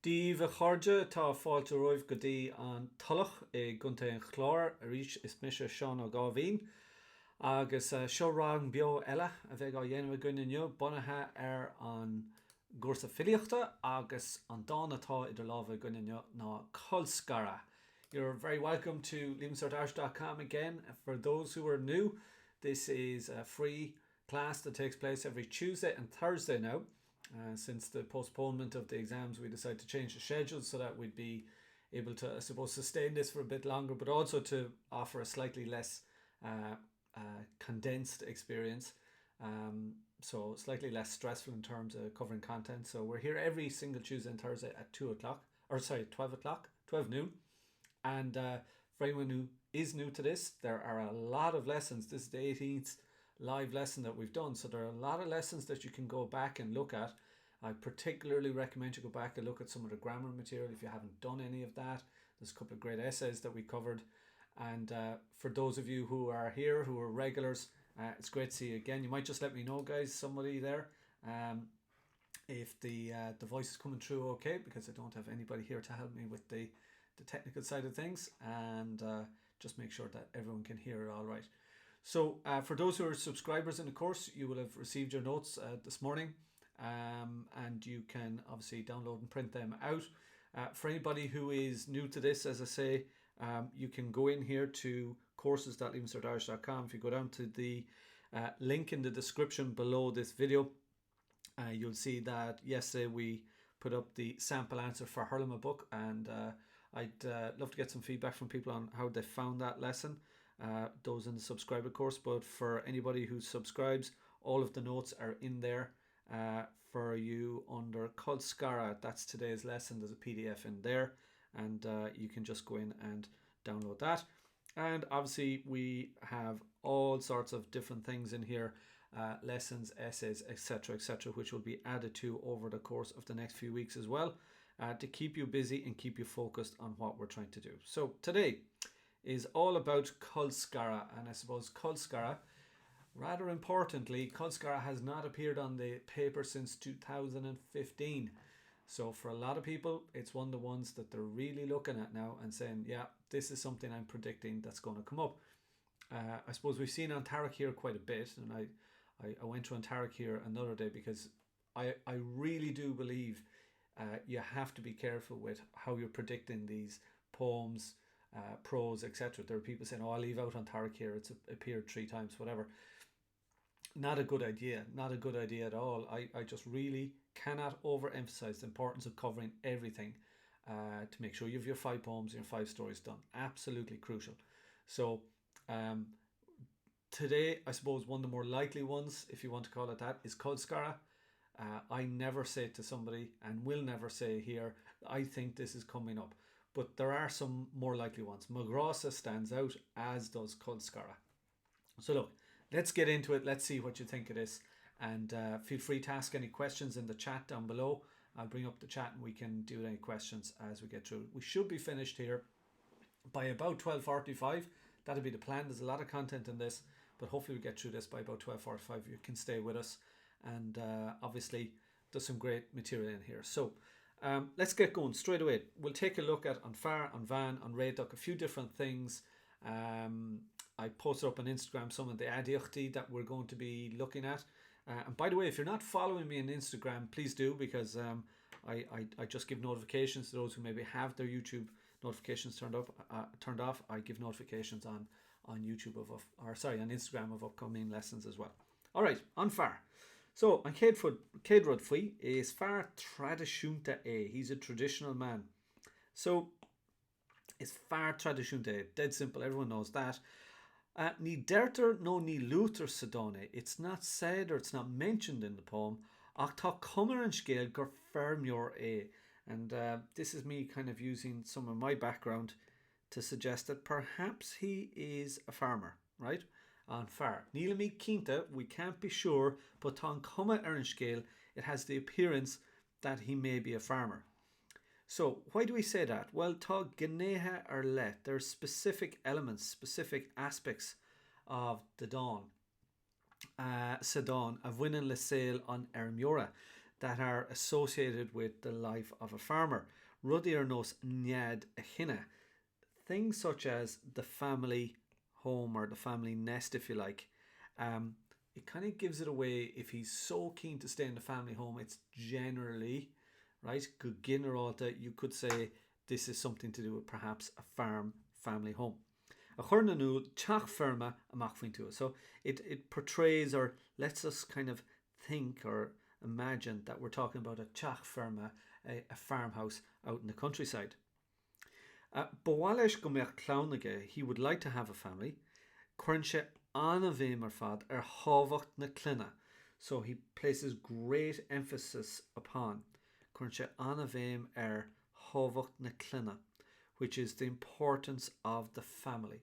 Díomh a chuirde tá fáilte roimh go dtí an tullach I gconta an chlár arís is mise Seán ó gábhín agus seo rang beo eile a bheith á dhéanamh gine nniu bunathe ar an gcúrsa Filíochta agus an dáin atá idir lábh gine nniu ná Colscaradh. You're very welcome to Leavingcertirish.com again. For those who are new, this is a free class that takes place every Tuesday and Thursday now. Since the postponement of the exams, we decided to change the schedule so that we'd be able to, I suppose, sustain this for a bit longer, but also to offer a slightly less condensed experience. So slightly less stressful in terms of covering content. So we're here every single Tuesday and Thursday at 12 o'clock, 12 noon. And for anyone who is new to this, there are a lot of lessons. This is the 18th live lesson that we've done. So there are a lot of lessons that you can go back and look at. I particularly recommend you go back and look at some of the grammar material if you haven't done any of that. There's a couple of great essays that we covered. And for those of you who are here, who are regulars, it's great to see you again. You might just let me know, guys, somebody there, if the voice is coming through okay, because I don't have anybody here to help me with the technical side of things, and just make sure that everyone can hear it all right. So for those who are subscribers in the course, you will have received your notes this morning, and you can obviously download and print them out. For anybody who is new to this, as I say, you can go in here to courses.leavingcertirish.com. If you go down to the link in the description below this video, you'll see that yesterday we put up the sample answer for Hurlema book, and I'd love to get some feedback from people on how they found that lesson, those in the subscriber course. But for anybody who subscribes, all of the notes are in there for you under Colscaradh. That's today's lesson. There's a PDF in there, and you can just go in and download that. And obviously we have all sorts of different things in here, lessons, essays, etc., which will be added to over the course of the next few weeks as well, to keep you busy and keep you focused on what we're trying to do. So today is all about Colscaradh, and I suppose Colscaradh, rather importantly, Colscaradh has not appeared on the paper since 2015. So for a lot of people, it's one of the ones that they're really looking at now and saying, yeah, this is something I'm predicting that's going to come up. I suppose we've seen Antarctic here quite a bit, and I went to Antarctic here another day because I really do believe you have to be careful with how you're predicting these poems, prose, etc. There are people saying, oh, I'll leave out Antarctic here, it's appeared 3 times, whatever. Not a good idea, not a good idea at all. I just really cannot overemphasize the importance of covering everything to make sure you have your 5 poems and your 5 stories done. Absolutely crucial. So today, I suppose one of the more likely ones, if you want to call it that, is Colscaradh. I never say to somebody, and will never say here, I think this is coming up. But there are some more likely ones. Madrasah stands out, as does Colscaradh. So look, let's get into it. Let's see what you think of this. And feel free to ask any questions in the chat down below. I'll bring up the chat and we can do any questions as we get through. We should be finished here by about 12:45. That'll be the plan. There's a lot of content in this, but hopefully we get through this by about 12:45. You can stay with us. And obviously there's some great material in here. So let's get going straight away. We'll take a look at on Far, on Van, on Radok, a few different things. I posted up on Instagram some of the Adjectives that we're going to be looking at. And by the way, if you're not following me on Instagram, please do, because I just give notifications to those who maybe have their YouTube notifications turned off. I give notifications on YouTube on Instagram of upcoming lessons as well. All right, on Far. So, an Céad Faoi is Far Tradiisiúnta é. He's a traditional man. So, it's Far Tradiisiúnta é. Dead simple, everyone knows that. Ní deirtar nó ní luachtar sa dána. It's not said or it's not mentioned in the poem. Ach tá cumar an scéal gur fearmór é. And this is me kind of using some of my background to suggest that perhaps he is a farmer, right? On Far. Níl mí cínta, we can't be sure, but tá cuma ar an scéal, it has the appearance that he may be a farmer. So why do we say that? Well, tá gnéthe ar leith. There are specific elements, specific aspects of the dawn. Sa dawn, a bhaineann le saoil an Ermiora. that are associated with the life of a farmer. Ruddy ar nos niad a hinna. Things such as the family home or the family nest, if you like. It kind of gives it away. If he's so keen to stay in the family home, it's generally, right, you could say this is something to do with perhaps a family home. A churnanú teach firma amach faoin tú. So it portrays or lets us kind of think or imagine that we're talking about a teach firma, a farmhouse out in the countryside. Bawalish gomech clownage, he would like to have a family. Cuireann anna bhéim ar fad ar hábhacht na cluine. So he places great emphasis upon cuireann anna bhéim ar hábhacht na cluine, which is the importance of the family.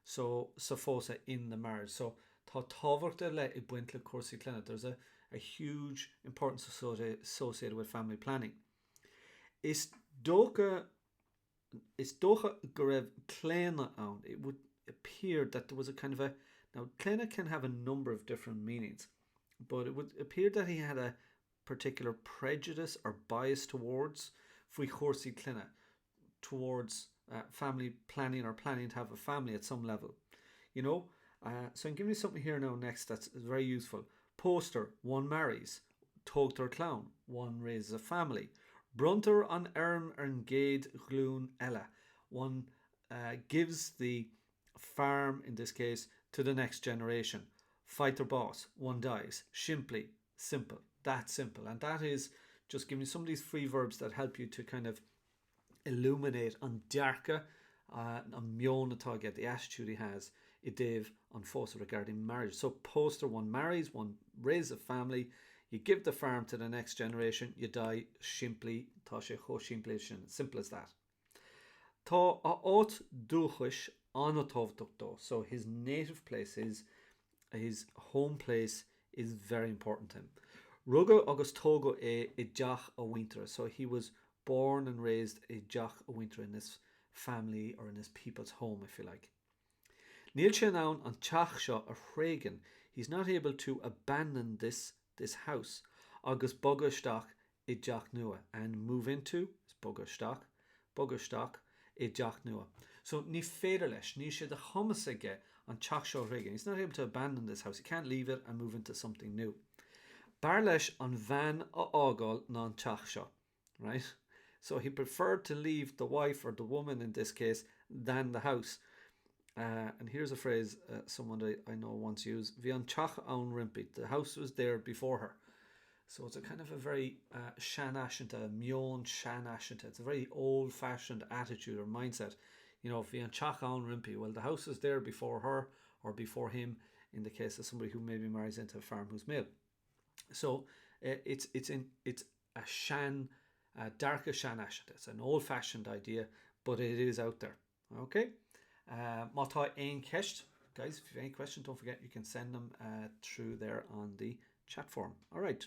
So fósa in the marriage. So tá tábhachta le I buint le cuasaí cluine. There's a huge importance associated with family planning. Is dócha go raibh cléine ann. It would appear that there was a kind of a... Now, cléine can have a number of different meanings, but it would appear that he had a particular prejudice or bias towards faoi chósaí cluine, towards family planning or planning to have a family at some level. You know? So I'm giving you something here now next that's very useful. Poster, one marries. Tógtar clown, one raises a family. Brunter an erm an géad glún ella, one gives the farm, in this case, to the next generation. Fighter boss, one dies. Simply, simple. That's simple. And that is just giving you some of these free verbs that help you to kind of illuminate on dearca, on mion atá, the attitude he has, I Dave on fósa regarding marriage. So poster, one marries, one raises a family. You give the farm to the next generation, you die, simply, tá sé cho simple, simple as that. Tá a át dúchais anatóvdó. So his native place, his home place is very important to him. Ruga agus tógo I deach a winter. So he was born and raised a deach a winter in this family or in his people's home, if you like. Níl sé nán an teach seo a chréigean. He's not able to abandon this house. Agus bogasteach I deach nua. And move into is bogasteach I deach nua. So ní féidir leis, ní sé de chumas aige an teach seo chréigean. He's not able to abandon this house. He can't leave it and move into something new. Bar leis an bhean a ágáil ná an teach seo. Right? So he preferred to leave the wife or the woman in this case than the house. And here's a phrase someone I know once used. Bhí an teach ann rimpi. The house was there before her. So it's a kind of a very sean-aiseanta, mion sean-aiseanta. It's a very old-fashioned attitude or mindset. You know, bhí an teach ann rimpi. Well, the house was there before her or before him, in the case of somebody who maybe marries into a farm who's male. So it's a shan, darka sean-aiseanta. It's an old-fashioned idea, but it is out there. Okay? Mátá ein ceist. Guys, if you have any questions, don't forget you can send them through there on the chat forum. All right.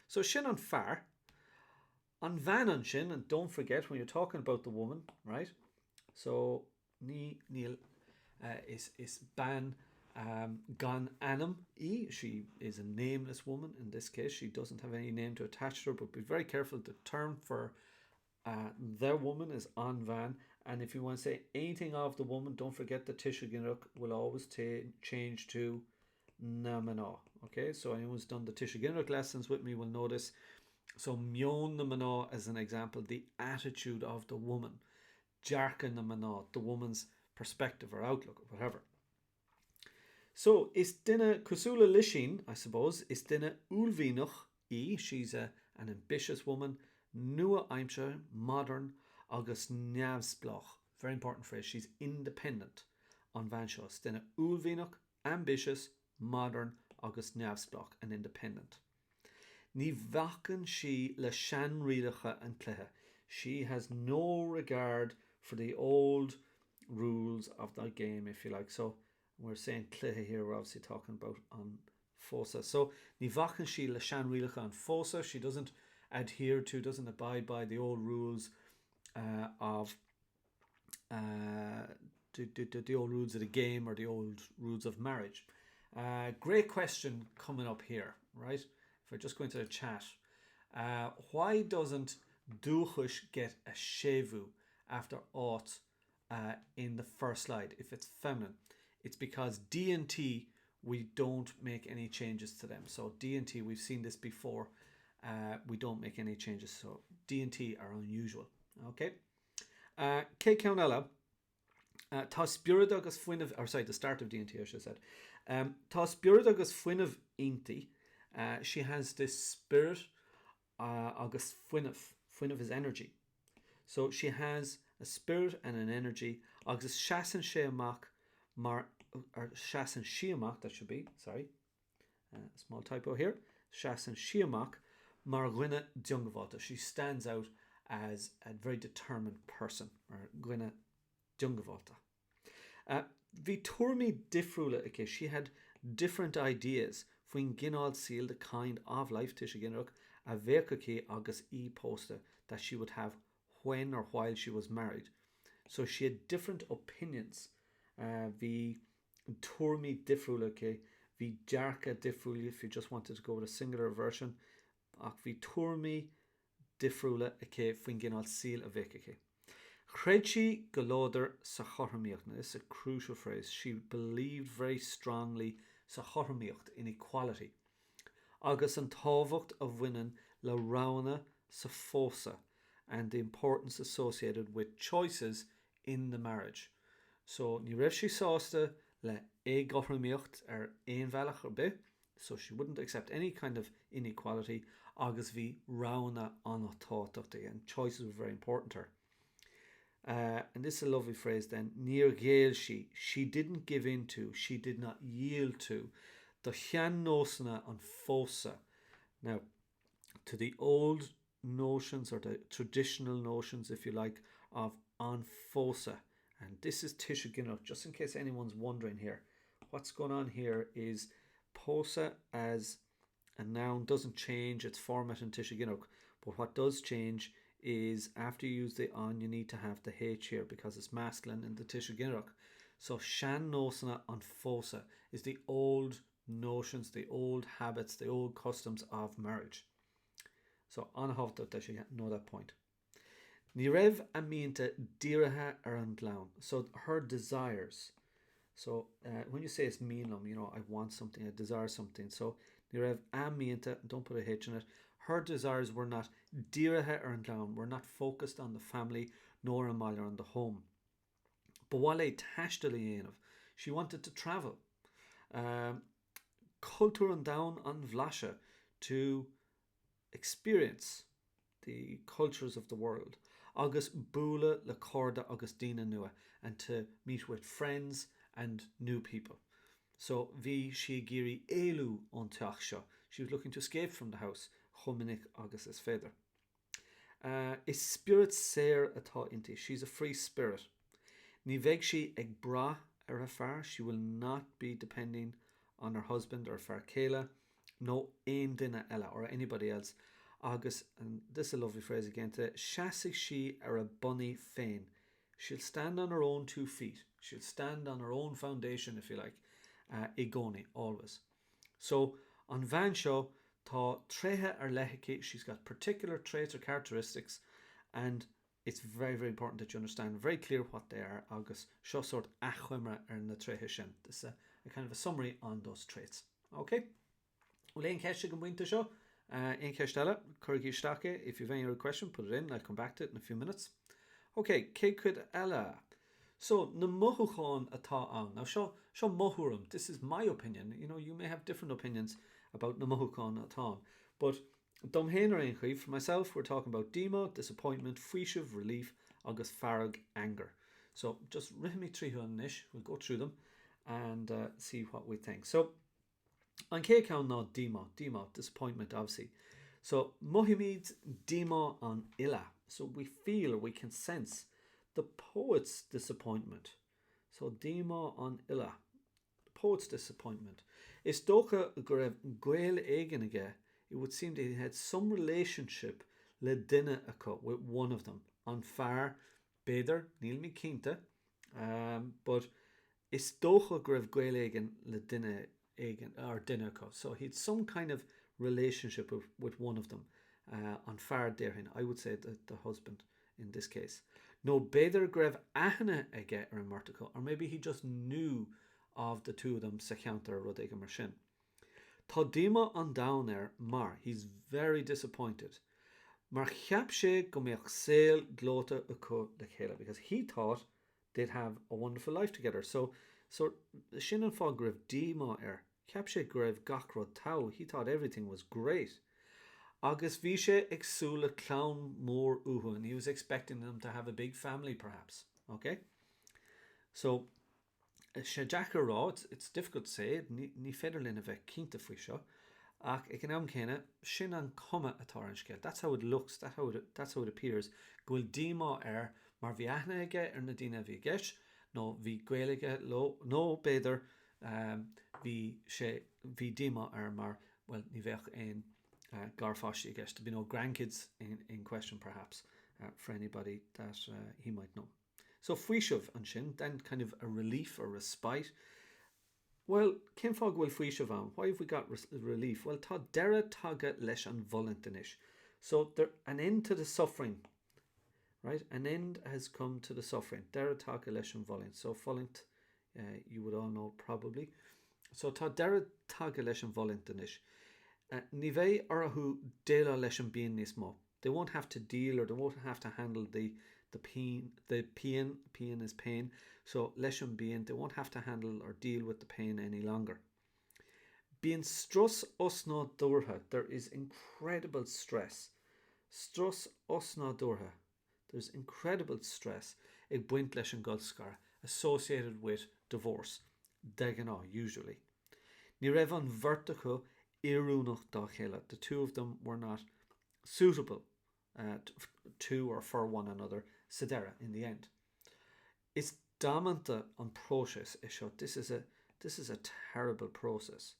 So sin an far, an van an sin, and don't forget when you're talking about the woman, right? So níl is ban gan anam I. She is a nameless woman in this case. She doesn't have any name to attach to her, but be very careful. The term for their woman is an van. And if you want to say anything of the woman, don't forget the Tishaginuk will always change to namana. Okay, so anyone who's done the Tishaginuk lessons with me will notice. So mion namana as an example, the attitude of the woman. Jarka namana, the woman's perspective or outlook or whatever. So is dinna kusula lishin, I suppose, is dinna ulvinuch I. She's an ambitious woman. Nua aimsha, modern. Agus neamsbloch. Very important phrase. She's independent on Vanshaw. Stina ulvinach, ambitious, modern, agus neamsbloch, and independent. Ní bhacan she le shan rilacha and clehe. She has no regard for the old rules of the game, if you like. So we're saying clehe here. We're obviously talking about on fosa. So ní bhacan she le shan rilacha on fosa. She doesn't adhere to, doesn't abide by the old rules of the old rules of the game or the old rules of marriage. Great question coming up here, right? If I just go into the chat, Why doesn't dúchas get a shevu after ought in the first slide if it's feminine? It's because D and T, we don't make any changes to them. So D and T, we've seen this before. We don't make any changes. So D and T are unusual. Okay. Cé ceann eile, tá spiúrad agus fuinmh, or sorry, the start of D&T, I should have said. Tá spiúrad agus fuinmh inti. She has this spirit agus fuinmh is energy. So she has a spirit and an energy. Agus seasan sé amach mar, or seasan sí amach, that should be, sorry. Small typo here. Seasan sí amach mar ghuine diongavata. She stands out as a very determined person, or ghuine diongavata. Bhí tuairmí difriúla aici. She had different ideas faoin ghinál síl, the kind of life tuise ginneach a bhécaché agus posta that she would have when or while she was married. So she had different opinions. Bhí tuairmí difriúla aici. Bhí dearca difriúla if you just wanted to go with a singular version. Ach bhí tuairmí difriúla aici faoin ghinál síl a bhécaché. Chreid sí go láidir sa chorthaíocht. Now, this is a crucial phrase. She believed very strongly sa chorthaíocht, in equality. Agus an tábhacht a bhaineann le roghanna sa fósa and the importance associated with choices in the marriage. So, ní raibh sí sásta le gothaíocht ar éon bhealach ar bith, so she wouldn't accept any kind of inequality. Agus bhí roghanna an tábhacht, and choices were very important to her. And this is a lovely phrase then. Níor ghaol she didn't give in to, she did not yield to the chean nósanna an fósa. Now, to the old notions, or the traditional notions, if you like, of an fósa. And this is Tisha Ginnoch, just in case anyone's wondering here. What's going on here is pósa as a noun doesn't change its format in Tisha Ginnoch, but what does change is after you use the on, you need to have the H here because it's masculine in the Tisha Ginnoch. So shan nósanna an fósa is the old notions, the old habits, the old customs of marriage. So an hofta that you know that point. Ní raibh a mínta dírithe ar an glann. So her desires. So when you say it's mínam, you know, I want something, I desire something. So ní raibh a mínta, don't put a H in it. Her desires were not dírithe ar an glann, were not focused on the family nor on the home. But while é taistil dhéanamh, she wanted to travel. Cultúr an down an bhláise, to experience the cultures of the world. Agus búla le corda agus dína nua, and to meet with friends and new people. So bhí si géirí éilú an teach seo. She was looking to escape from the house. Chomininic agus is féidir. Is spirit séir atá inti. She's a free spirit. Ní bheidh si ag bra ar a fear. She will not be depending on her husband or fear céile, no aon duine eile or anybody else. Agus, and this is a lovely phrase again, to seasigh si ar a bunny féin. She'll stand on her own 2 feet. She'll stand on her own foundation, if you like. Igoni, always. So, on bhean seo, tá tréthe ar leithicé. She's got particular traits or characteristics, and it's very, very important that you understand very clear what they are. Agus seo sort achhuimra ar na tréthe sin. This is a kind of a summary on those traits. Okay? Well, éon ceiste go buinte seo. Éon ceistelle, chuirgí stache. If you've any other question, put it in. I'll come back to it in a few minutes. Okay, cé cuid eile. So, na mothúcháin atá an. Now, seo mothúram. This is my opinion. You know, you may have different opinions about na mothúcháin atá. But dom héanaar aon chuí, for myself, we're talking about dima, disappointment, fuishiv, relief, agus farag, anger. So, just rinne me tríthúin-ish. We'll go through them and see what we think. So, an cé ceann ná dima, disappointment, obviously. So, mohimid dima an illa. So, we feel or we can sense the poet's disappointment. So, dima an illa. The poet's disappointment. Is dócha go raibh gael éigean aige, it would seem that he had some relationship le duine acu with one of them. An fear, beidir, níl mí cínta, but is dócha go raibh gael éigean le duine éigean, or duine acu. So, he had some kind of relationship with one of them. on far derhin. I would say the husband in this case. No beidir grev ahna age ar martico, or maybe he just knew of the two of them sa counter rodega marshin. Tá dima an down there mar, he's very disappointed. Mar cheap sé go mbeadh saol glóta acu le chéile, because he thought they'd have a wonderful life together. So sin an fág grev dima cheap sé grev gachrod tau, he thought everything was great. Agus bhí sé agsúla clown mór uhu, and he was expecting them to have a big family perhaps. Okay? So sé Jackar rá, it's difficult to say, ní féidir linn a bheith cínta faoi seo, ach ag an am chéine sin an cuma atá an scéil. That's how it looks, that's how it appears. Gofuil díma mar bhí aithne aige ar na daoine bhí gceis, nó bhí gaeilge nó beidir bhí díma mar, well, ní bheadh ein garfáistí gceist. There'll be no grandkids in question perhaps for anybody that he might know. So fuishuv an sin, then kind of a relief or respite. Well, cén fág bhfuil fuishuv an? Why have we got relief? Well, tá dera taga leis an volantanish. So there an end to the suffering, right? An end has come to the suffering. Dera taga leis an volant. So volant, you would all know probably. So tá dera taga leis an volantanish. Ní bheidh orathú déile leis an bíon níos mó. They won't have to deal, or they won't have to handle the pain is pain, so leis an bíon, they won't have to handle or deal with the pain any longer. Bíon strus os ná dúrtha, there is incredible stress. Strus os ná dúrtha, there's incredible stress ag buint leis an Colscaradh associated with divorce. Deganá, usually. Ní raibh an vertical iarúnach dá chéile. The two of them were not suitable to or for one another, sedera, in the end. It's damanta an process. This is a terrible process.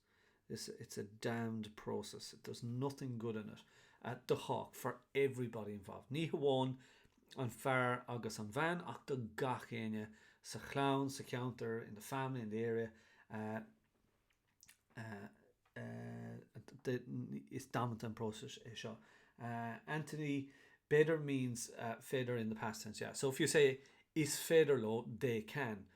It's a damned process. There's nothing good in it. At the hawk for everybody involved. Ní hamháin an fear agus an bhean, ach do gach chéine sa clown, sa counter, in the family, in the area. It's damnant an process. Anthony, better means feder in the past tense. Yeah. So if you say is feder low, they can,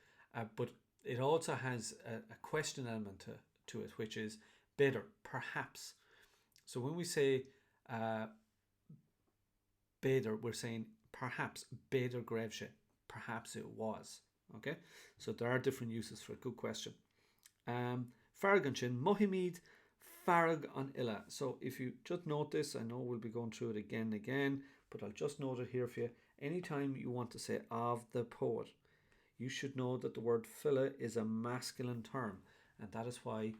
but it also has a question element to it, which is better, perhaps. So when we say better, we're saying perhaps better grevshe, perhaps it was. Okay. So there are different uses for a good question. Faraganshin mohimid farag an illa. So if you just note this, I know we'll be going through it again and again, but I'll just note it here for you. Anytime you want to say of the poet, you should know that the word filla is a masculine term, and that is why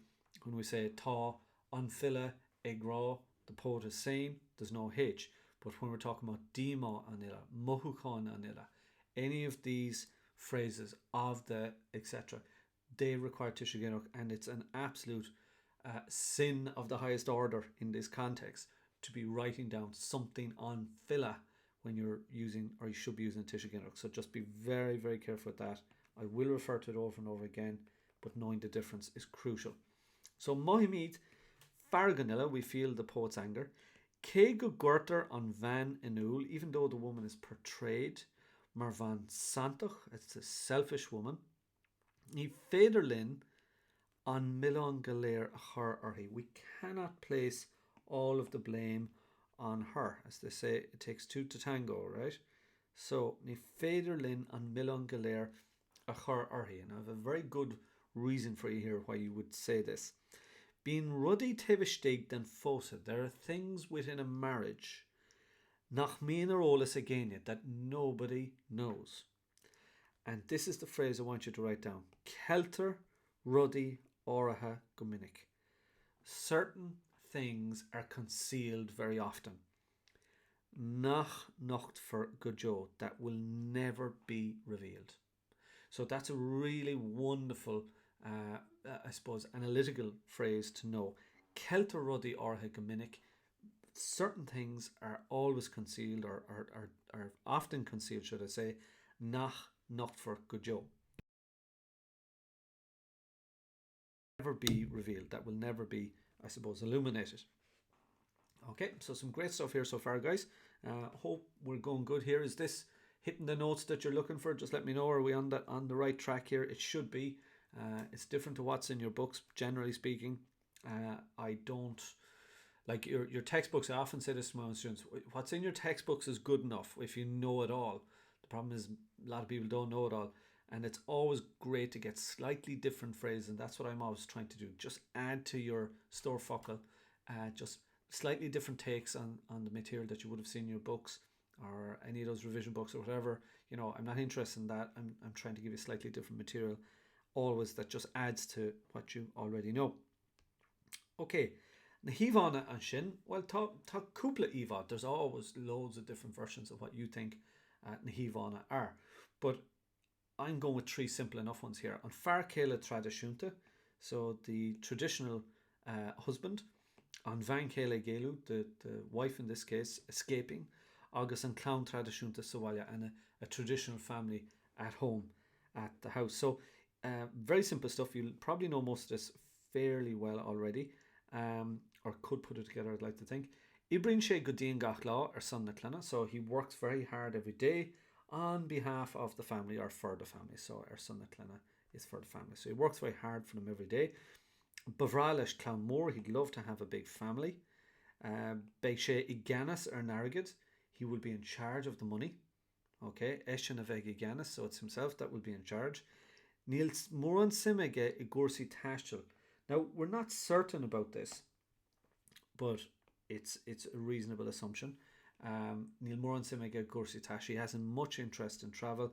when we say tá an filla egra, the poet is saying there's no H. But when we're talking about dima an illa, mohukan an illa, any of these phrases of the etc., they require tishugenok, and it's an absolute sin of the highest order in this context to be writing down something on filla when you're using, or you should be using tishugenok. So just be very, very careful with that. I will refer to it over and over again, but knowing the difference is crucial. So Mohimid Farganilla, we feel the poet's anger. Ke go gurter on van enul, even though the woman is portrayed mar van santach, it's a selfish woman. Ní féidirlinn an Milan Galer her or he. We cannot place all of the blame on her. As they say, it takes two to tango, right? So, ní féidirlinn an Milan Galer her or he. And I have a very good reason for you here why you would say this. Being ruddy tevistig than fosa, there are things within a marriage nach mínar ólas again that nobody knows. And this is the phrase I want you to write down. Kelter ruddy oraha gomininic. Certain things are concealed very often. Nach nocht for gojo, that will never be revealed. So that's a really wonderful, I suppose, analytical phrase to know. Kelter ruddy oraha gomininic. Certain things are always concealed, or are often concealed, should I say, nach not for gojo. Never be revealed. That will never be, I suppose, illuminated. Okay, so some great stuff here so far, guys. Hope we're going good here. Is this hitting the notes that you're looking for? Just let me know. Are we on the right track here? It should be. It's different to what's in your books, generally speaking. I don't like your textbooks. I often say this to my own students: what's in your textbooks is good enough if you know it all. The problem is a lot of people don't know it all, and it's always great to get slightly different phrases, and that's what I'm always trying to do. Just add to your store focal, just slightly different takes on the material that you would have seen in your books or any of those revision books or whatever. I'm not interested in that. I'm trying to give you slightly different material, always, that just adds to what you already know. Okay, na Hevana and Shin, well, tá cúpla Eva. There's always loads of different versions of what you think na Hevana are, but I'm going with three simple enough ones here. On Farcéile Tradiisiúnta, so the traditional husband. On Vancéile Gélu, the wife in this case, escaping. Agus an Clown Tradiisiúnta Sahaile, and a traditional family at home, at the house. So very simple stuff. You'll probably know most of this fairly well already, or could put it together, I'd like to think. Ibrin sé go dín gach lá ar son na clanna, so he works very hard every day on behalf of the family or for the family. So our son na clanna is for the family. So he works very hard for them every day. Bavrális Clown Moore, he'd love to have a big family. Beig sé I Ganas ar Narragid, he will be in charge of the money. Okay, Eshin of I Ganas, so it's himself that will be in charge. Niels Moran Simige I Gorsi Tashel. Now, we're not certain about this, but it's a reasonable assumption. Neil Moran Simige Gorsi Tash, he hasn't much interest in travel.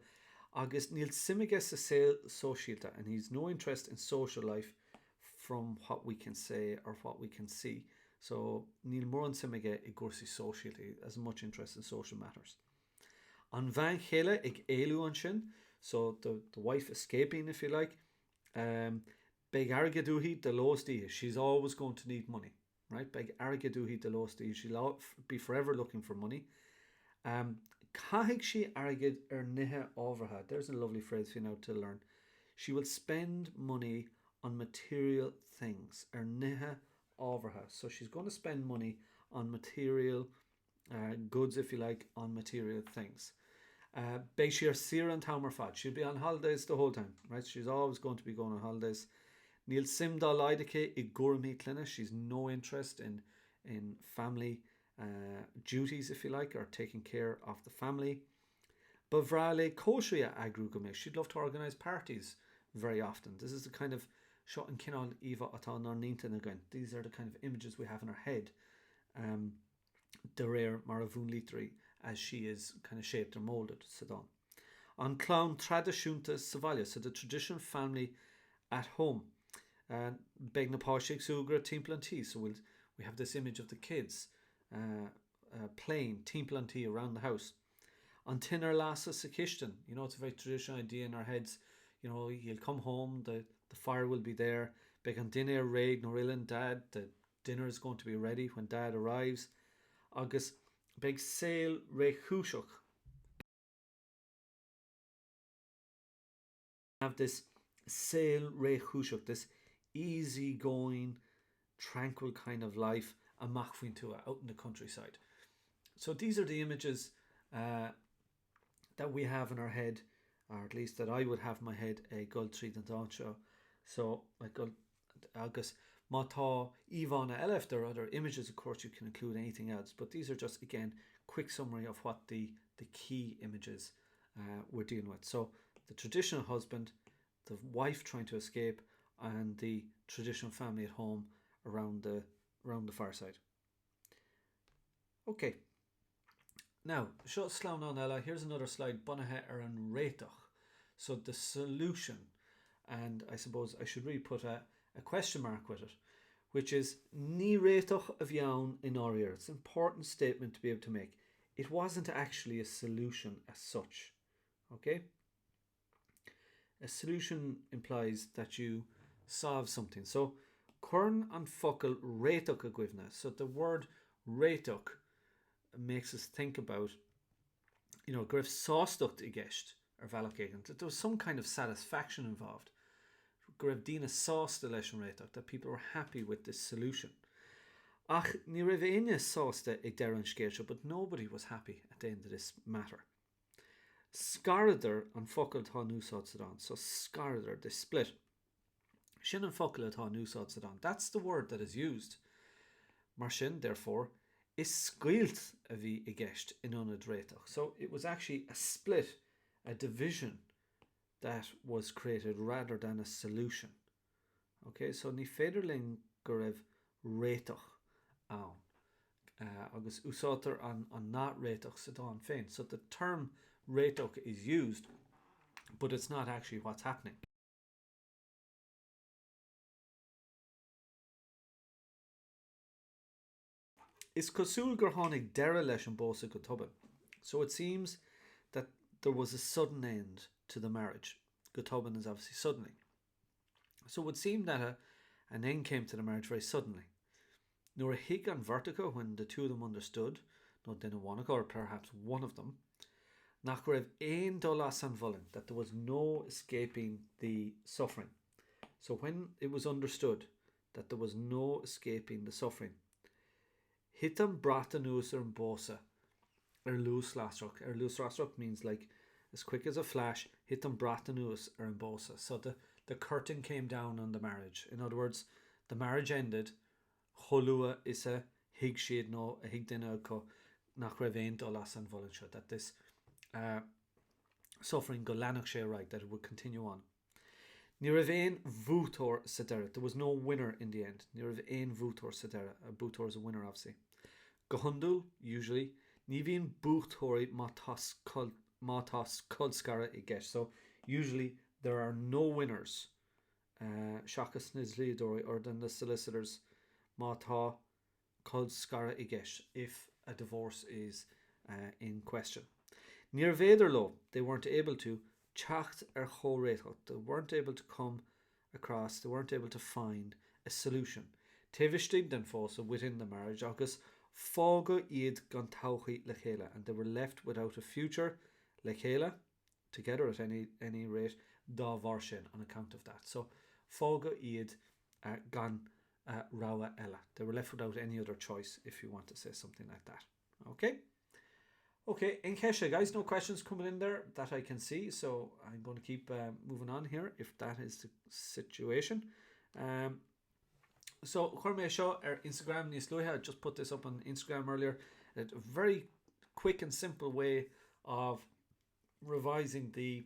Agus Neil Simige sa sail socialta, and he's no interest in social life from what we can say or what we can see. So Neil Moran Simige I Gorsi socialty, has much interest in social matters. An Van Hele ag Elu an sin, so the wife escaping, if you like. Beg Argaduhi de Losti, she's always going to need money, right? Beg Argaduhi de Losti, she'll be forever looking for money. Kahig she Argad nihe overha. There's a lovely phrase for you now to learn. She will spend money on material things. Nihe overha. So she's going to spend money on material goods, if you like, on material things. Beishir Sir and Tamerfad. She'll be on holidays the whole time, right? She's always going to be going on holidays. Neil Simdal Idake I Gurmi Clina. She's no interest in family duties, if you like, or taking care of the family. Bavrale Koshria Agrugame. She'd love to organise parties very often. This is the kind of shot and kinol Eva Atan Narnintan again. These are the kind of images we have in our head. The rare Maravun Litri, as she is kind of shaped or moulded, Sadan. On Clown Tradiisiúnta Sahaile, so the traditional family at home. Begna Páshig Sugra Timplanti. So we have this image of the kids playing Timplanti around the house. On Tinner Lassa Sakishtan, it's a very traditional idea in our heads. You'll come home, the fire will be there. Began dinner raid Norillan Dad, the dinner is going to be ready when Dad arrives. August Beg Sail Re Chushuk. Have this Sail Re Chushuk, this easygoing, tranquil kind of life, a machfuintua out in the countryside. So these are the images that we have in our head, or at least that I would have in my head, a Gultreed and Dansha. So like August Mata Ivana Elef, there are other images, of course you can include anything else, but these are just, again, quick summary of what the key images we're dealing with. So the traditional husband, the wife trying to escape, and the traditional family at home around the fireside. Okay. Now, shut Sloan on Ella. Here's another slide. Bonahe ar an réitoch. So the solution, and I suppose I should really put a question mark with it, which is ní réitoch a bheann in áiríre. It's an important statement to be able to make. It wasn't actually a solution as such. Okay? A solution implies that you solve something. So, Cuireann an focal réitoch a gcuimhne. So the word réitoch makes us think about, Griff sástocht I gceist ar bhealach that there was some kind of satisfaction involved. Griff Dina sásta leis an réitoch, that people were happy with this solution. Ach, ní raibh aine sásta ag deir an but nobody was happy at the end of this matter. Scaradh an focail tá núsáid sa dan. So Scaradh, they split. Sin an focail atá núsáid sa dan. That's the word that is used. Mar sin, therefore, is scaoilt a bhí I gceist in ionad réiteach. So it was actually a split, a division that was created rather than a solution. Okay, so ní féidir linn go raibh réiteach ann. Agus úsátar an not réiteach sa dan féin. So the term réiteach is used, but it's not actually what's happening. Is cosúil gur tháinig deire leis an bósa go tuba. So it seems that there was a sudden end to the marriage. Go tuban is obviously suddenly. So it would seem that an end came to the marriage very suddenly. Nor a hig an vertigo when the two of them understood, no then one or perhaps one of them, nach raibh ein dolas an bhulin, that there was no escaping the suffering. So when it was understood that there was no escaping the suffering, hitam brata nuas an bosa, lús lasroch. Lús lasroch means like as quick as a flash, hitam brata nuas an bosa. So the curtain came down on the marriage. In other words, the marriage ended. Cholua is a hig siad no a hig dina co nach raibh ein dolas an bhulin seo, that this suffering go lanach sé right, that it would continue on. Ní raibh ein bhútor sa deire. There was no winner in the end. Ní raibh ein bhútor sa deire. A bhútor is a winner, obviously. Go hundul, usually, ní bhíon bhútóirí mátás Colscaradh I gceist. So usually there are no winners. Seachas nizlíodóirí, or than the solicitors mátá Colscaradh I gceist if a divorce is in question. Níor féidir lo, they weren't able to teacht chóréiteach. They weren't able to come across, they weren't able to find a solution. Tavistig den fósa within the marriage, agus fága iad gan tauchi le chéile, and they were left without a future le chéile, together at any rate, dá bhar sin on account of that. So fága iad gan rawa ella. They were left without any other choice, if you want to say something like that. Okay, in Kesha, guys, no questions coming in there that I can see, so I'm going to keep moving on here if that is the situation. So, Chormé Shaw, our Instagram, I just put this up on Instagram earlier. A very quick and simple way of revising the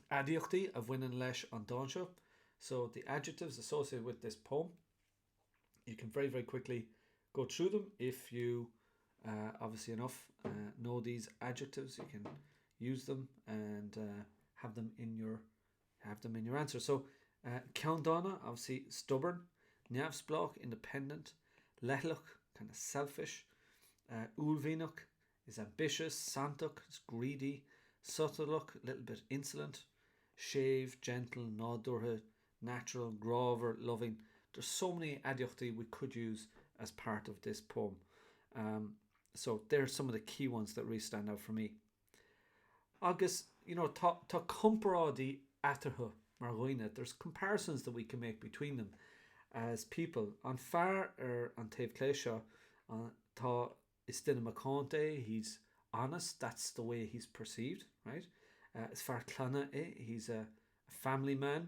adjectives of winning leis an dánseo. So, the adjectives associated with this poem, you can very, very quickly go through them if you obviously enough know these adjectives. You can use them and have them in your answer. So Countdonna, obviously stubborn. Neavsblach, independent. Lehlach, kind of selfish. Ulvinach is ambitious. Santach is greedy. Sutterlach, a little bit insolent. Shave, gentle. Nádortha, natural. Grover, loving. There's so many adjectives we could use as part of this poem. So there's some of the key ones that really stand out for me. Agus, tá comparádaí atarthu mar ghaoine. There's comparisons that we can make between them as people. An fear an taobh cléise tá is duine McConte, he's honest, that's the way he's perceived, right? As fear clanna he's a family man.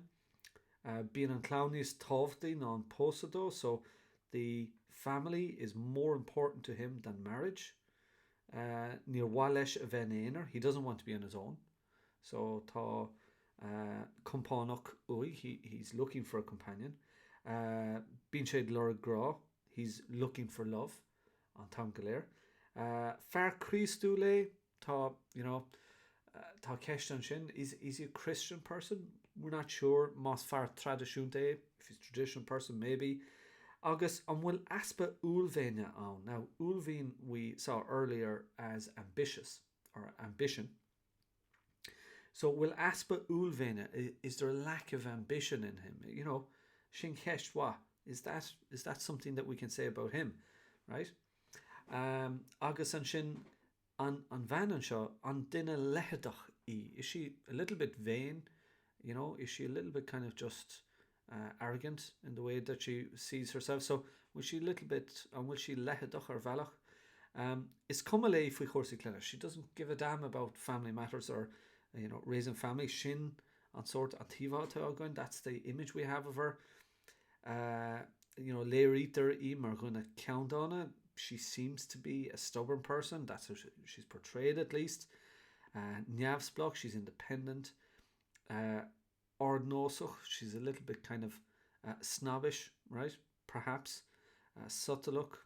Being an clowny is tovdi non posado, so the family is more important to him than marriage. Níor walesh a venéner, he doesn't want to be on his own. So tá compánach ui, he's looking for a companion. Bín sé lora gra, he's looking for love on tam galéir. Fear Christú le, tá tá ceist an sin, is he a Christian person? We're not sure. Mas fear tradiisiúnta, if he's a traditional person, maybe. Agus an bhfuil aspa úlvéine an. Now, úlvín we saw earlier as ambitious or ambition. So will aspa úlvéine, is there a lack of ambition in him? Sin cheist wa. Is that something that we can say about him, right? Agus an sin an bhean an seo an duine leithedach í. Is she a little bit vain? Is she a little bit kind of just arrogant in the way that she sees herself? So will she a little bit, and will she let it her valach? Is come away for Corsi Clenna. She doesn't give a damn about family matters or raising family. Shin on sort of tiva going. That's the image we have of her. Lair eater are going to count on it. She seems to be a stubborn person. That's how she's portrayed, at least. Njavsblock, she's independent. Ordnosach, she's a little bit kind of snobbish, right? Perhaps. Subtluk,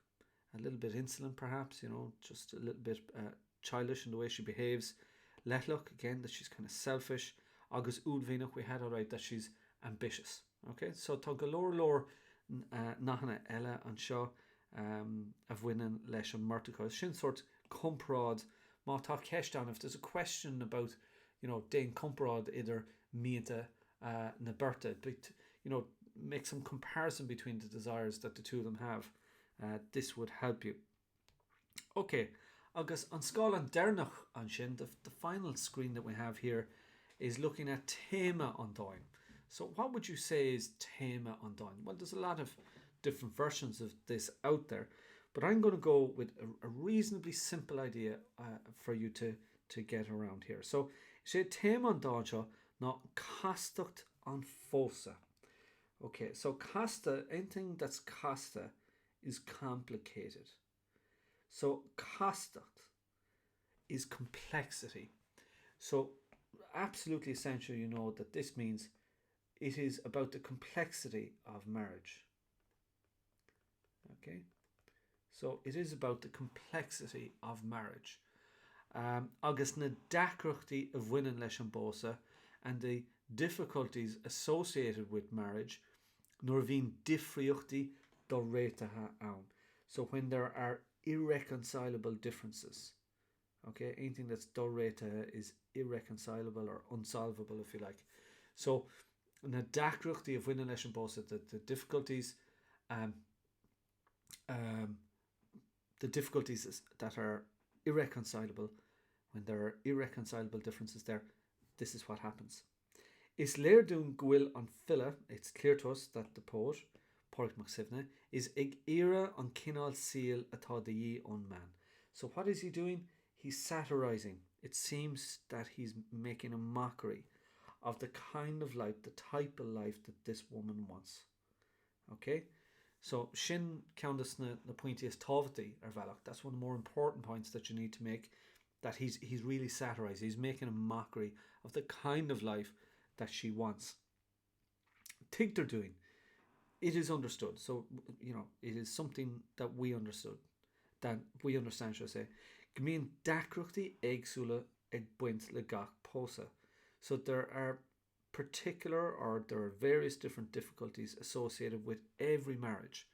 a little bit insolent, perhaps, just a little bit childish in the way she behaves. Letluk, again, that she's kind of selfish. Agus Udvinach, we had alright that she's ambitious. Okay, so tá go lór nachna ella an seo of winning leis an marticos. Sin sort comprod má tá ceist if there's a question about déin comprod either mienta na berta, but make some comparison between the desires that the two of them have. This would help you. Okay, agus an scáil an dernach an sin, the final screen that we have here is looking at tema an dain. So what would you say is tema an dain? Well, there's a lot of different versions of this out there, but I'm going to go with a reasonably simple idea for you to get around here. So you say tema an dain seo ná castacht an fósa. Okay, so casta, anything that's casta is complicated. So castacht is complexity. So absolutely essential that this means it is about the complexity of marriage. Okay, so it is about the complexity of marriage. Agus na dacrochty of winning leis an bósa and the difficulties associated with marriage nor bhín difriochty do réitethe ann. So when there are irreconcilable differences, okay, anything that's do réitethe is irreconcilable or unsolvable, if you like. So na dacrochty of winning leis an bósa, the difficulties that are irreconcilable, when there are irreconcilable differences there, this is what happens. Is léir dún gwil an filla, it's clear to us that the poet, Pádraig Mac Sibhne, is ag ira an cinál síl atá de dhí on man. So what is he doing? He's satirizing. It seems that he's making a mockery of the kind of life, the type of life that this woman wants. Okay? So sin countess na pointiest tábhachtaí ar bhealach. That's one of the more important points that you need to make, that he's really satirizing. He's making a mockery of the kind of life that she wants. Think they're doing. It is understood. So, it is something that we understood. That we understand, should I say. Gmín dacrochtaí éagsúla ag buint le gach pósa. So there are various different difficulties associated with every marriage.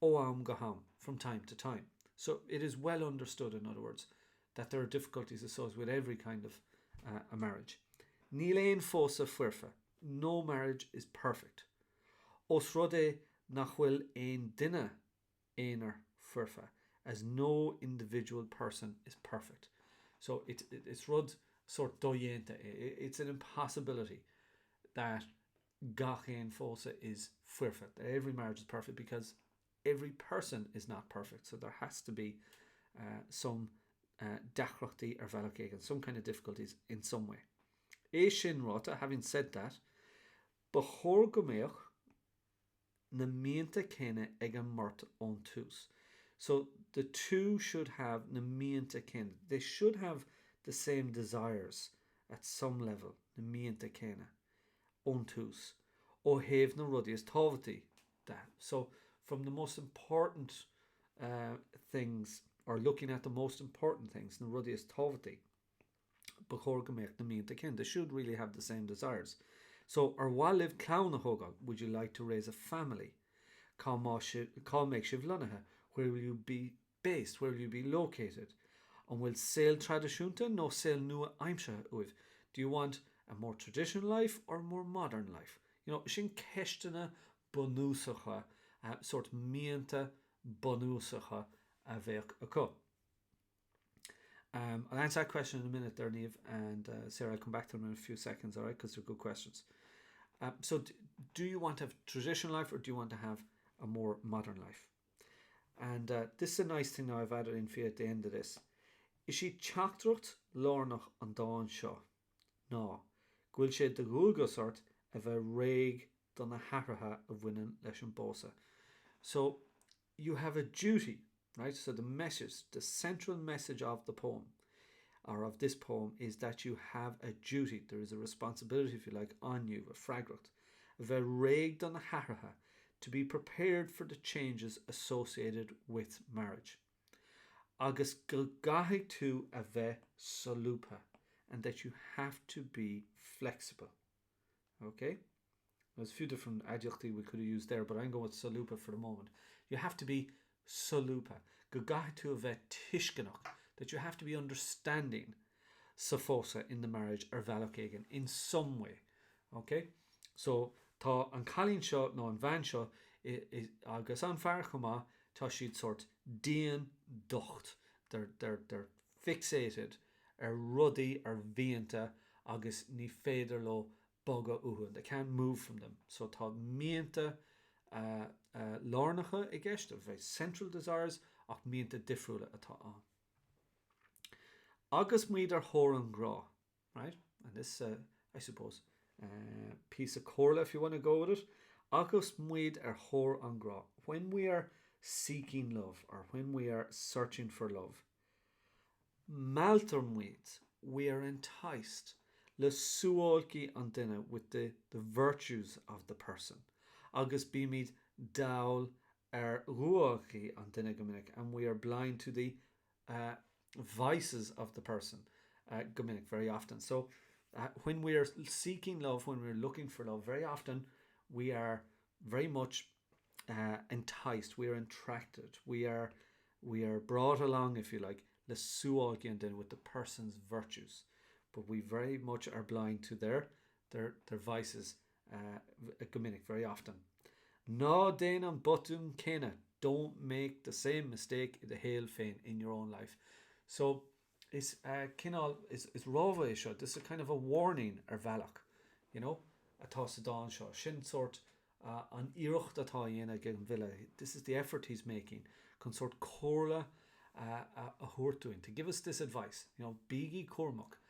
Oam gaham, from time to time. So it is well understood, in other words, that there are difficulties associated with every kind of a marriage. Níl fósa fuirfe. No marriage is perfect. Os rudé nach bhfuil ein duine éonar fuirfe, as no individual person is perfect. So it's rud sort doyente. It's an impossibility that gach ein fósa is fuirfe, that every marriage is perfect, because every person is not perfect. So there has to be some dacrochtaí ar bhealach éigean, some kind of difficulties in some way. Sin rota, having said that, bechor gomeach na mienta céine ag an mort ón tús. So the two should have na mienta céine. They should have the same desires at some level, na mienta céine ón tús. Ó héamh na rudaí tábhachtaí that. So from the most important things, or looking at the most important things, na rudaí tábhachtaí, bechor gomeach na mienta céine, they should really have the same desires. So, ar bhá live clown na hogag, would you like to raise a family? Cá méid sibh lonathe, where will you be based? Where will you be located? And will sail tradiisiúnta no sail nua aimse uibh? Do you want a more traditional life or a more modern life? Sin ceistena bunúsacha, sort mienta bunúsacha a bheith acu. I'll answer that question in a minute there, Niamh, and Sarah, I'll come back to them in a few seconds, all right, because they're good questions. So do you want to have traditional life, or do you want to have a more modern life? And this is a nice thing now I've added in for you at the end of this. Is she teachtracht lornach an dáin seo? No. Gwyl sé de gúlgasart a bheith réig don na haratha a bhainean leis an bósa. So you have a duty, right? So the message, the central message of the poem, or of this poem, is that you have a duty. There is a responsibility, if you like, on you, a fragracht, a bheith réig don na haratha, to be prepared for the changes associated with marriage. Agus go gaithfidh tú a bheith solúpa, and that you have to be flexible. Okay? There's a few different adjectives we could have used there, but I'm going with solúpa for the moment. You have to be solúpa. Go gaithfidh tú a bheith tishcanach, that you have to be understanding safosa in the marriage or bhealach in some way. Okay? So tá an chalín seo nó an bhain seo agus an fear chumá tá siad sort díon docht. They're fixated ar rudaí ar bhíonta agus ní féidir lo boga uhu. They can't move from them. So tá mianta lornacha I guess, they're very central desires, ach mianta difriúla atá an. Agus muid ar chóir an grá, right? And this, I suppose, piece of chorla if you want to go with it. Agus muid ar chóir an grá. When we are seeking love, or when we are searching for love, maltar muid, we are enticed le suolki an duine with the virtues of the person. Agus bimid daul ruolki an duine gomininic, and we are blind to the vices of the person gomininic very often. So when we are seeking love, when we're looking for love, very often we are very much enticed, we are attracted, we are brought along, if you like, le suolki an duine with the person's virtues. But we very much are blind to their vices gomininic very often. Ná déan an botún céine. Don't make the same mistake the hail féin in your own life. So it's kinál is ráva seo. This is kind of a warning ar bhealach, you know, atá sa dáin seo. Sin sort an iirecht atá dhéana gan bhile. This is the effort he's making. Con sort córla a thuirtúin to give us this advice. You know, bígí cormach.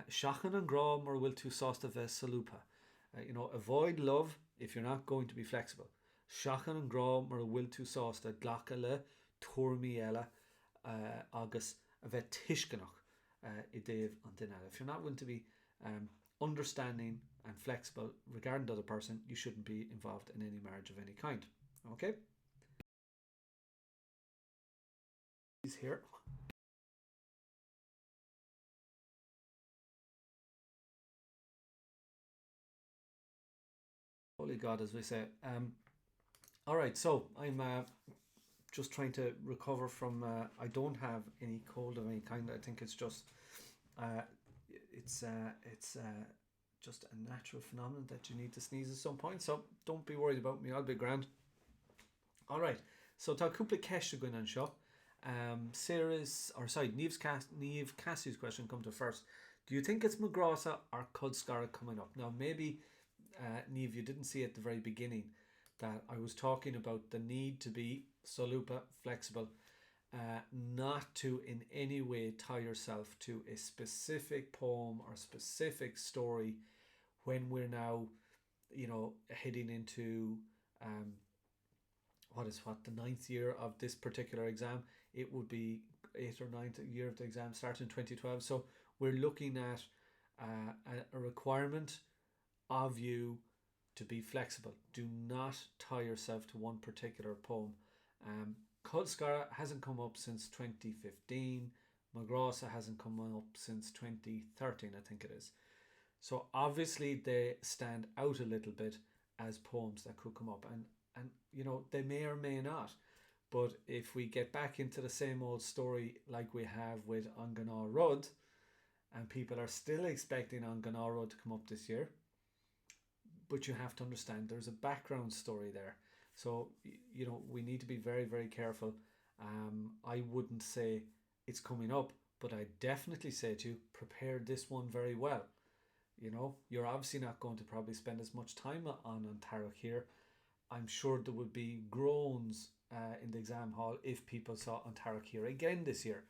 Shachan and grá mar bhfuil tú sásta bheith solúpa. You know, avoid love if you're not going to be flexible. Shachan and grá mar bhfuil tú sásta ghlacha le tuairmí eile agus a bheith tishcanach I dtaobh an duine. If you're not willing to be understanding and flexible regarding the other person, you shouldn't be involved in any marriage of any kind. Okay? He's here. Holy God, as we say. All right, so I'm just trying to recover from. I don't have any cold of any kind. I think it's just, it's just a natural phenomenon that you need to sneeze at some point. So don't be worried about me. I'll be grand. All right. So tá cúpla ceiste going on seo. Niamh Cassie's question come to first. Do you think it's Madrasah or Colscaradh coming up? Now maybe. Niamh, you didn't see at the very beginning that I was talking about the need to be solúpa, flexible, not to in any way tie yourself to a specific poem or specific story when we're now, you know, heading into the 9th year of this particular exam. It would be 8th or 9th year of the exam starting in 2012. So we're looking at a requirement of you to be flexible. Do not tie yourself to one particular poem. Colscaradh hasn't come up since 2015. Madrasah hasn't come up since 2013, I think it is. So obviously they stand out a little bit as poems that could come up, and you know, they may or may not. But if we get back into the same old story like we have with An Gná Rud, and people are still expecting An Gná Rud to come up this year, but you have to understand there's a background story there. So, you know, we need to be very, very careful. I wouldn't say it's coming up, but I definitely say to you, prepare this one very well. You know, you're obviously not going to probably spend as much time on Tarek here. I'm sure there would be groans in the exam hall if people saw Antarctic here again this year.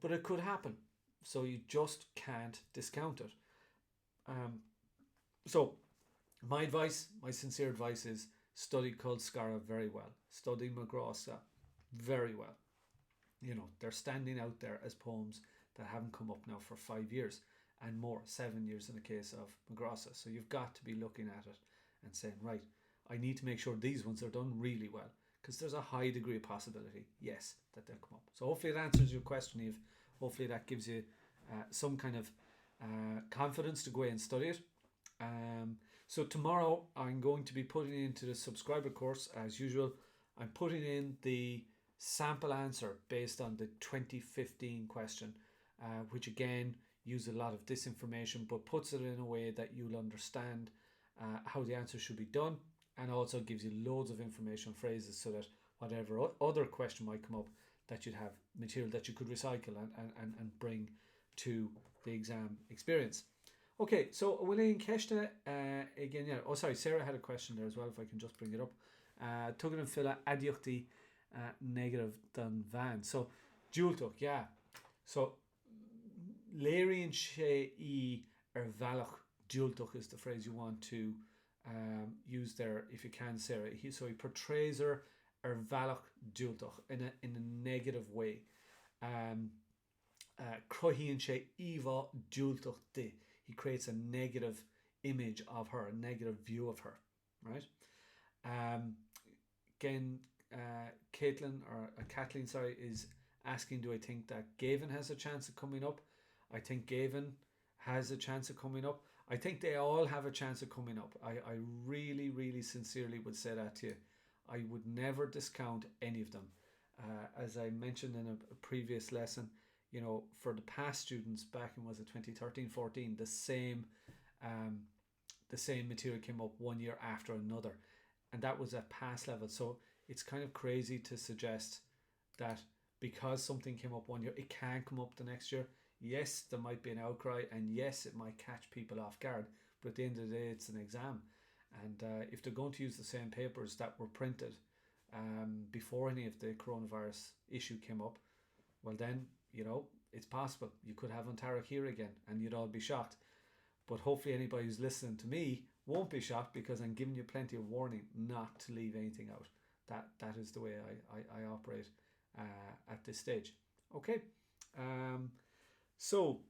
But it could happen. So you just can't discount it. So my advice, my sincere advice is study Colscaradh very well. Study Madrasah very well. You know, they're standing out there as poems that haven't come up now for 5 years and more, 7 years in the case of Madrasah. So you've got to be looking at it and saying, right, I need to make sure these ones are done really well, because there's a high degree of possibility, yes, that they'll come up. So hopefully it answers your question, Eve. Hopefully that gives you some kind of confidence to go away and study it. So tomorrow I'm going to be putting into the subscriber course, as usual. I'm putting in the sample answer based on the 2015 question, which again uses a lot of disinformation, but puts it in a way that you'll understand how the answer should be done, and also gives you loads of information, phrases, so that whatever other question might come up, that you'd have material that you could recycle and bring to the exam experience. Okay, so William Keshna, again, yeah. Oh, sorry, Sarah had a question there as well, if I can just bring it up. Tugan and Fila Adjectives negative than van. So, Jultuk, yeah. So, Larian Shea Ervalach Jultuk is the phrase you want to use there, if you can, Sarah. He portrays her Ervalach Jultuk in a negative way. Crohian Shea Eva Jultuk de. He creates a negative image of her, a negative view of her, right? Again, Kathleen is asking, do I think that Gavin has a chance of coming up? I think Gavin has a chance of coming up. I think they all have a chance of coming up. I really, really sincerely would say that to you. I would never discount any of them. As I mentioned in a previous lesson, you know, for the past students back in, was it 2013-14, the same material came up 1 year after another, and that was at pass level. So it's kind of crazy to suggest that because something came up 1 year, it can't come up the next year. Yes, there might be an outcry, and yes, it might catch people off guard, but at the end of the day, it's an exam, and if they're going to use the same papers that were printed before any of the coronavirus issue came up, well then, you know, it's possible you could have Ontario here again and you'd all be shocked. But hopefully anybody who's listening to me won't be shocked, because I'm giving you plenty of warning not to leave anything out. That is the way I operate at this stage. Okay. So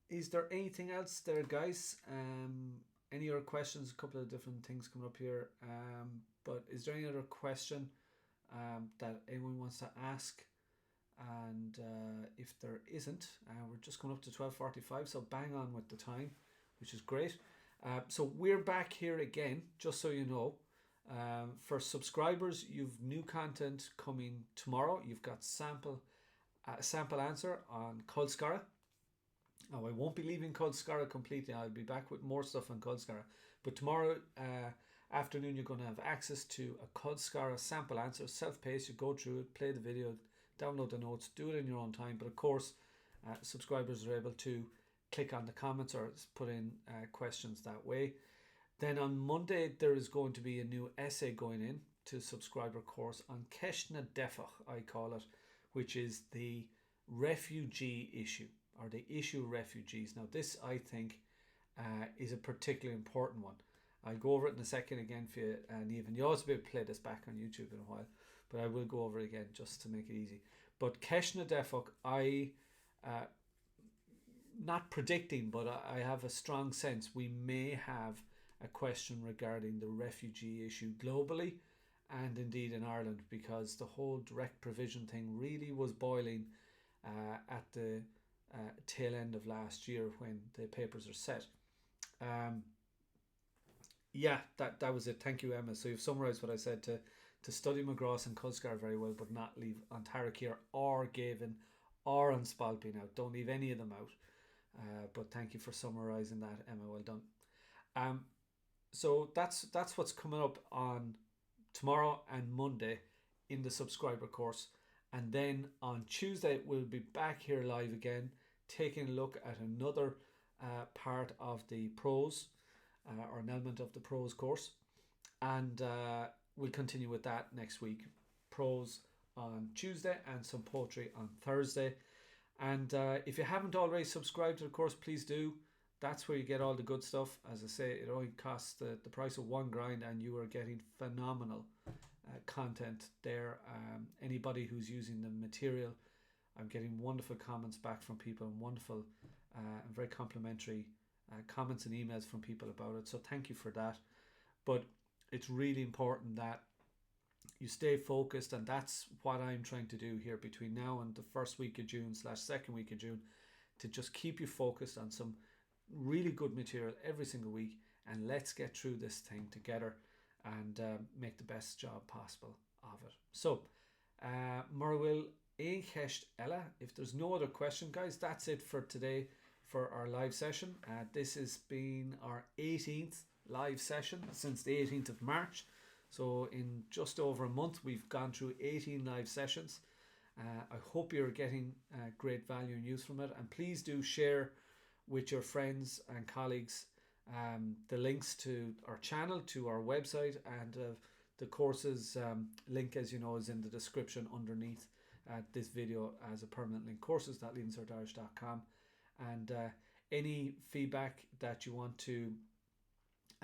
is there anything else there, guys? Any other questions? A couple of different things coming up here. But is there any other question that anyone wants to ask? And if there isn't, we're just coming up to 12:45, so bang on with the time, which is great. So we're back here again, just so you know. For subscribers, you've new content coming tomorrow. You've got sample answer on Colscaradh. Now, I won't be leaving Colscaradh completely. I'll be back with more stuff on Colscaradh. But tomorrow afternoon, you're going to have access to a Colscaradh sample answer, self-paced. You go through it, play the video, download the notes, do it in your own time. But of course, subscribers are able to click on the comments or put in questions that way. Then on Monday, there is going to be a new essay going in to subscriber course on Keshna Defach, I call it, which is the refugee issue, or the issue of refugees. Now, this, I think, is a particularly important one. I'll go over it in a second again for you, and even you also be able to play this back on YouTube in a while, but I will go over it again just to make it easy. But Keshna Defach, I not predicting, but I have a strong sense we may have a question regarding the refugee issue globally and indeed in Ireland, because the whole direct provision thing really was boiling at the tail end of last year when the papers are set. Yeah, that was it. Thank you, Emma. So you've summarised what I said, to study Madrasah and Colscaradh very well, but not leave Ontarricare or Gavin or Anspalpine out. Don't leave any of them out. But thank you for summarising that, Emma. Well done. So that's what's coming up on tomorrow and Monday in the subscriber course. And then on Tuesday, we'll be back here live again, taking a look at another part of the prose, or an element of the prose course. And we'll continue with that next week. Prose on Tuesday and some poetry on Thursday. And if you haven't already subscribed to the course, please do. That's where you get all the good stuff. As I say, it only costs the price of one grind, and you are getting phenomenal content there. Anybody who's using the material, I'm getting wonderful comments back from people, and wonderful and very complimentary comments and emails from people about it. So thank you for that. But it's really important that you stay focused, and that's what I'm trying to do here between now and the first week of June / second week of June, to just keep you focused on some really good material every single week, and let's get through this thing together and make the best job possible of it. So Murwill Écheist Ella, if there's no other question, guys, that's it for today for our live session. This has been our 18th live session since the 18th of March. So in just over a month, we've gone through 18 live sessions. I hope you're getting great value and use from it. And please do share with your friends and colleagues the links to our channel, to our website, and the courses link, as you know, is in the description underneath this video as a permanent link, courses.leavingcertirish.com. And any feedback that you want to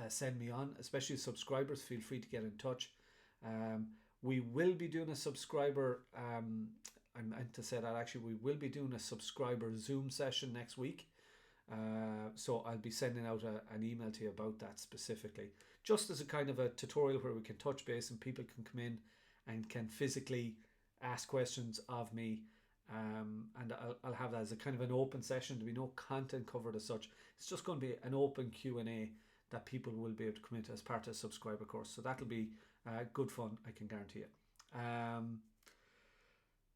send me on, especially subscribers, feel free to get in touch. We will be doing a subscriber, I meant to say that actually, we will be doing a subscriber Zoom session next week. So I'll be sending out an email to you about that specifically, just as a kind of a tutorial where we can touch base and people can come in and can physically ask questions of me. And I'll have that as a kind of an open session. There'll be no content covered as such. It's just going to be an open Q&A that people will be able to come into as part of the subscriber course. So that'll be good fun, I can guarantee it.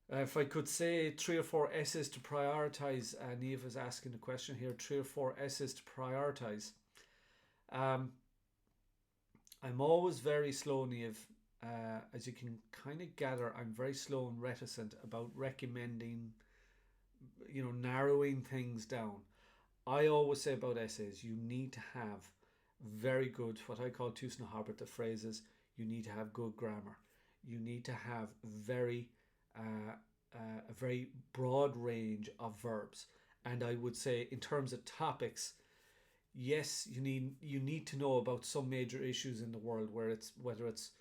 If I could say 3 or 4 essays to prioritize, Niamh is asking the question here, 3 or 4 essays to prioritize. I'm always very slow, Niamh. As you can kind of gather, I'm very slow and reticent about recommending, narrowing things down. I always say about essays, you need to have very good, what I call Tusna Hobbit, the phrases. You need to have good grammar. You need to have a very broad range of verbs. And I would say, in terms of topics, yes, you need to know about some major issues in the world, whether it's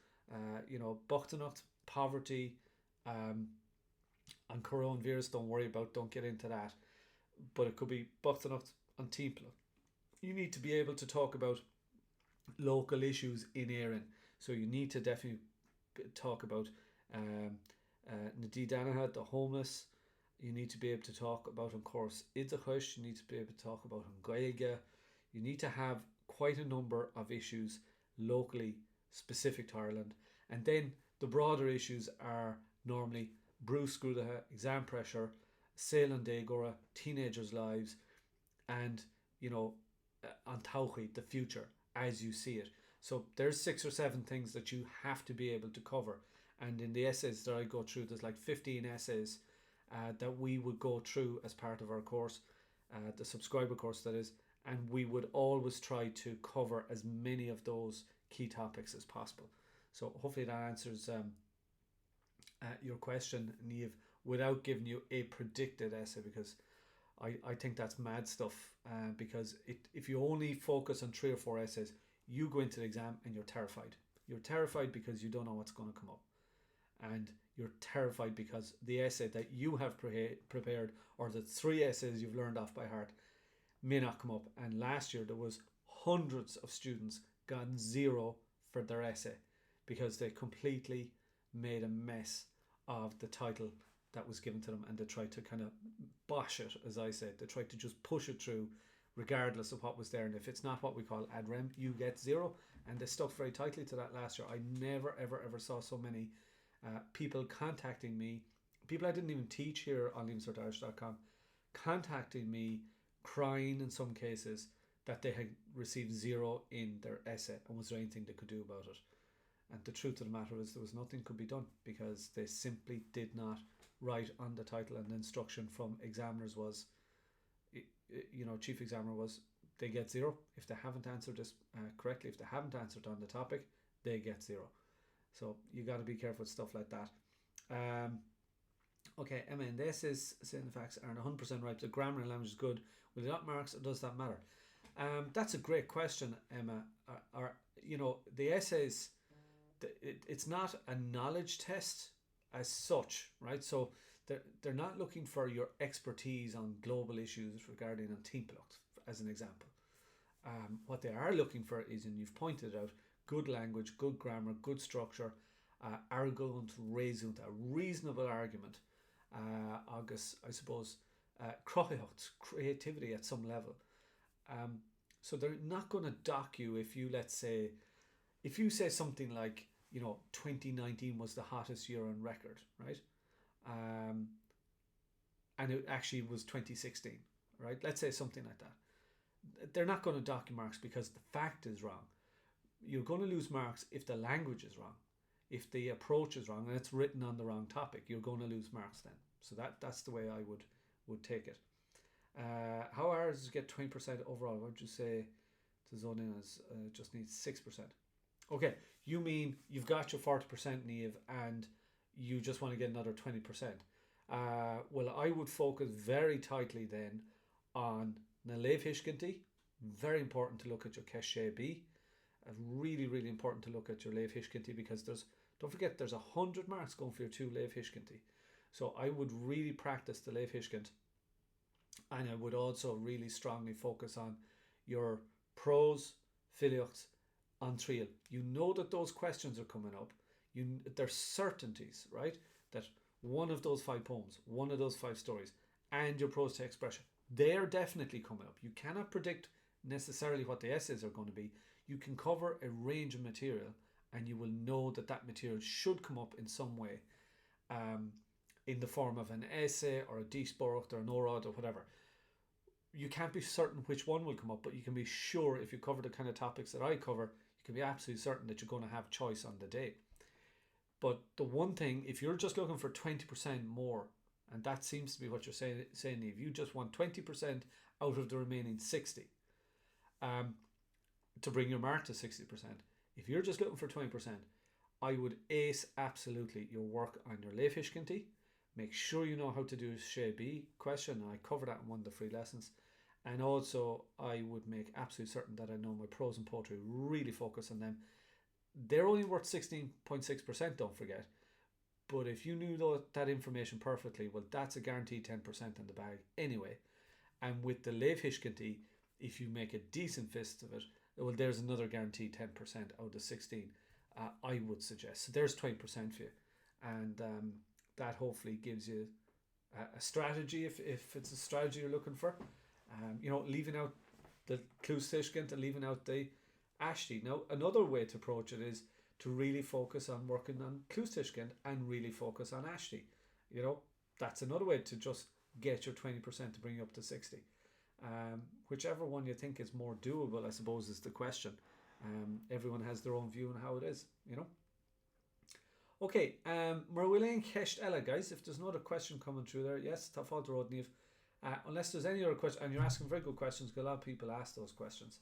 Buchtanach, poverty, and coronavirus. Don't get into that. But it could be Buchtanach and Timpla. You need to be able to talk about local issues in Éireann. So you need to definitely talk about Nadí Danaha, the homeless. You need to be able to talk about, of course, Idachus. You need to be able to talk about Gaeilge. You need to have quite a number of issues locally specific to Ireland. And then the broader issues are normally Bruce Grudaha, exam pressure, Sale and Dagora, teenagers' lives, and on Tauchi, the future as you see it. So there's 6 or 7 things that you have to be able to cover. And in the essays that I go through, there's like 15 essays that we would go through as part of our course, the subscriber course that is, and we would always try to cover as many of those key topics as possible. So hopefully that answers your question, Niamh, without giving you a predicted essay, because I think that's mad stuff, because if you only focus on 3 or 4 essays, you go into the exam and you're terrified. You're terrified because you don't know what's going to come up. And you're terrified because the essay that you have prepared, or the 3 essays you've learned off by heart, may not come up. And last year there was hundreds of students got 0 for their essay because they completely made a mess of the title that was given to them, and they tried to kind of bosh it, as I said. They tried to just push it through regardless of what was there, and if it's not what we call ad rem, you get 0. And they stuck very tightly to that last year. I never ever saw so many people contacting me, people I didn't even teach here on Leavingcertirish.com, contacting me, crying in some cases that they had received 0 in their essay, and was there anything they could do about it. And the truth of the matter is there was nothing could be done, because they simply did not write on the title, and the instruction from examiners was, chief examiner was, they get 0 if they haven't answered this correctly. If they haven't answered on the topic, they get 0. So you got to be careful with stuff like that. Okay, Emma, and this is saying the facts aren't 100% right. The grammar and language is good. Will they not marks, or does that matter? That's a great question, Emma. The essays, it's not a knowledge test as such, right? So they're not looking for your expertise on global issues regarding an Filíocht, as an example. What they are looking for is, and you've pointed out, good language, good grammar, good structure, argument raising a reasonable argument, agus, I suppose, crochiocht, creativity at some level. So they're not going to dock you if you, let's say, if you say something like, 2019 was the hottest year on record, right? And it actually was 2016, right? Let's say something like that. They're not going to dock you marks because the fact is wrong. You're going to lose marks if the language is wrong. If the approach is wrong and it's written on the wrong topic, you're going to lose marks then. So that's the way I would take it. How hard is to get 20% overall? What would you say to zone in as just needs 6%? Okay, you mean you've got your 40% Neve and you just want to get another 20%. Well, I would focus very tightly then on na Leavingcertirish. Very important to look at your Keshe B. Really, really important to look at your Leavingcertirish because don't forget there's 100 marks going for your 2 Leavingcertirish. So I would really practice the Leavingcertirish, and I would also really strongly focus on your prose, Filíocht, on trial. You know that those questions are coming up. They're certainties, right? That one of those 5 poems, one of those 5 stories, and your prose to expression, they're definitely coming up. You cannot predict necessarily what the essays are going to be. You can cover a range of material, and you will know that material should come up in some way, in the form of an essay or a díosbaireacht or an órad or whatever. You can't be certain which one will come up, but you can be sure if you cover the kind of topics that I cover, you can be absolutely certain that you're going to have choice on the day. But the one thing, if you're just looking for 20% more, and that seems to be what you're saying, if you just want 20% out of the remaining 60, to bring your mark to 60%. If you're just looking for 20%, I would ace absolutely your work on your Leavingcertirish. Make sure you know how to do a Shea B question, and I cover that in one of the free lessons. And also, I would make absolutely certain that I know my prose and poetry, really focus on them. They're only worth 16.6%, don't forget. But if you knew that information perfectly, well, that's a guaranteed 10% in the bag anyway. And with the Leavingcertirish, if you make a decent fist of it, well, there's another guaranteed 10% out of 16, I would suggest. So there's 20% for you. And that hopefully gives you a strategy if it's a strategy you're looking for. Leaving out the Clustishkent and leaving out the Ashti. Now, another way to approach it is to really focus on working on Clustishkent and really focus on Ashti. That's another way to just get your 20% to bring you up to 60. Whichever one you think is more doable, I suppose, is the question. Everyone has their own view on how it is, Okay, Marwillian Kesht Ella, guys, if there's another question coming through there, yes, Tafal Road Neve. Unless there's any other question, and you're asking very good questions, because a lot of people ask those questions,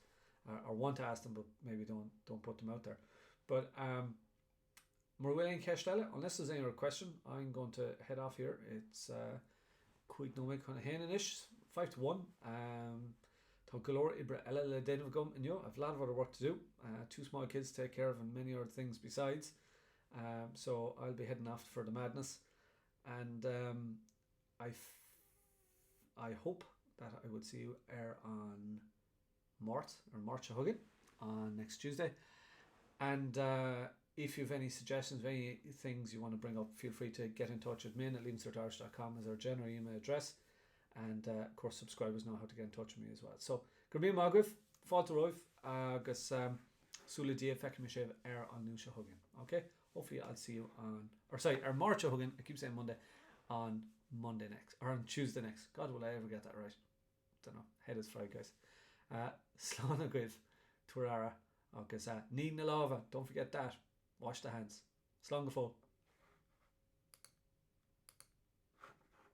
or want to ask them, but maybe don't put them out there. But Marwillian Kesht Ella, unless there's any other question, I'm going to head off here. It's quite no kind of Hananish, 5-1. Galore Ibra Ella Le Denvagum, and I've a lot of other work to do. 2 small kids to take care of, and many other things besides. So I'll be heading off for the madness, and I hope that I would see you on March Huggin on next Tuesday. And if you have any suggestions, any things you want to bring up, feel free to get in touch with me at Leavingcertirish.com as our general email address. And of course, subscribers know how to get in touch with me as well. So, Gurmia Magriv, Falta Roiv, agus Sula Dia Fekimishev Air on Nusha Huggin. Okay? Hopefully, I'll see you on March Huggin, I keep saying Monday, on Monday next, or on Tuesday next. God, will I ever get that right? Don't know. Head is fried, guys. Slán Agriv, Turara, agus Ní na Lava. Don't forget that. Wash the hands. Slán go fóill.